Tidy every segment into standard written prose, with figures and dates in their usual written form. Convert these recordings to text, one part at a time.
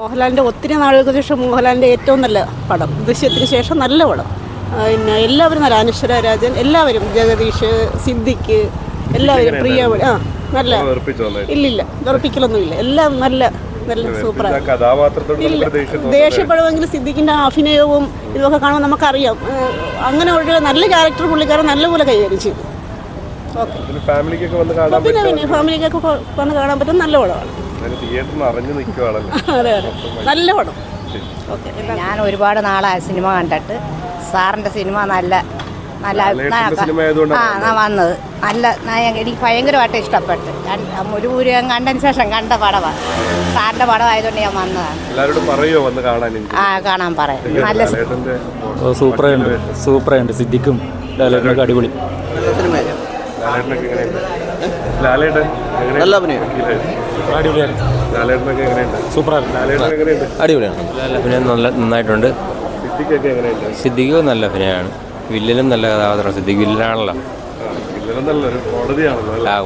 മോഹൻലാലിൻ്റെ ഒത്തിരി നാളുകൾക്ക് ശേഷം മോഹൻലാലിൻ്റെ ഏറ്റവും നല്ല പടം, ദൃശ്യത്തിന് ശേഷം നല്ല പടം. പിന്നെ എല്ലാവരും നല്ല, അനശ്വര രാജൻ, എല്ലാവരും, ജഗദീഷ്, സിദ്ദിഖ്, എല്ലാവരും, പ്രിയ, നല്ല, ഇല്ലില്ല ഉറപ്പിക്കലൊന്നുമില്ല, എല്ലാം നല്ല നല്ല സൂപ്പറാണ്. ദേഷ്യപ്പെടുമെങ്കിൽ സിദ്ദിഖിൻ്റെ അഭിനയവും ഇതൊക്കെ കാണുമ്പോൾ നമുക്കറിയാം, അങ്ങനെ ഒരു നല്ല ക്യാരക്ടർ പുള്ളിക്കാരൻ നല്ലപോലെ കൈകാര്യം ചെയ്തു. ഓക്കെ, പിന്നെ ഫാമിലിക്കൊക്കെ വന്ന് കാണാൻ പറ്റും, നല്ല പടമാണ്. അതെ അതെ, നല്ല പടം. ഓക്കെ, ഞാൻ ഒരുപാട് നാളായി സിനിമ കണ്ടിട്ട്. സാറിൻ്റെ സിനിമ നല്ല നല്ല വന്നത് നല്ല, എനിക്ക് ഭയങ്കരമായിട്ട് ഇഷ്ടപ്പെട്ടു. ഒരു പൂരം കണ്ടതിന് ശേഷം കണ്ട പടമാണ്, സാറിൻ്റെ പടമായതുകൊണ്ട് ഞാൻ വന്നതാണ്. കാണാൻ പറയാം, നല്ല സൂപ്പറായിട്ട് സിദ്ദിഖും ലാലേട്ടനൊക്കെ അടിപൊളി. നല്ല അഭിനയം, അടിപൊളിയാണ്, നന്നായിട്ടുണ്ട്. സിദ്ദിഖ് നല്ല അഭിനയമാണ്, വില്ലനും നല്ല കഥാപാത്രം. സിദ്ദിഖ് വില്ലനാണല്ലോ,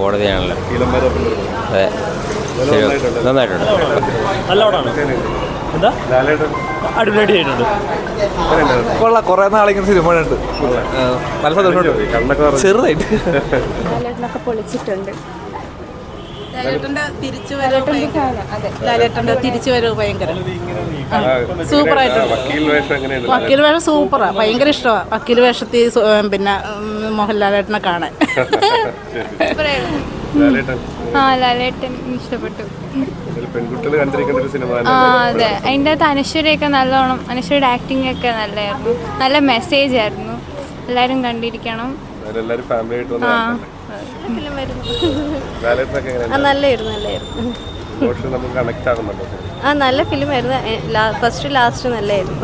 കോടതിയാണല്ലോ. അതെ, നന്നായിട്ടുണ്ട്. നല്ല പടമാണ്. എന്താ അടിപൊളിയായിട്ടുണ്ട്. കൊള്ളാം, കുറെ നാളിങ്ങനെ സിനിമ ഉണ്ട്, നല്ല സന്തോഷമുണ്ട്. ചെറുതായിട്ട് പൊളിച്ചിട്ടുണ്ട്. ലാലേട്ടൻ്റെ തിരിച്ചുവരവ് ഭയങ്കര സൂപ്പറായിട്ടുണ്ട്. വക്കീൽ വേഷം സൂപ്പറാണ്, ഭയങ്കര ഇഷ്ടമാണ് വക്കീൽ വേഷത്തിൽ. പിന്നെ മോഹൻലാലേട്ടനെ കാണാൻ ലാലേട്ടൻ ഇഷ്ടപ്പെട്ടു. അതെ, അതിൻ്റെ അകത്ത് അനശ്വരയൊക്കെ നല്ലോണം, അനശ്വരയുടെ ആക്ടിങ് ഒക്കെ നല്ലതായിരുന്നു, നല്ല മെസ്സേജ് ആയിരുന്നു, എല്ലാവരും കണ്ടിരിക്കണം. നല്ല ഫിലിമായിരുന്നു. ഫസ്റ്റ് ലാസ്റ്റ് നല്ലായിരുന്നു.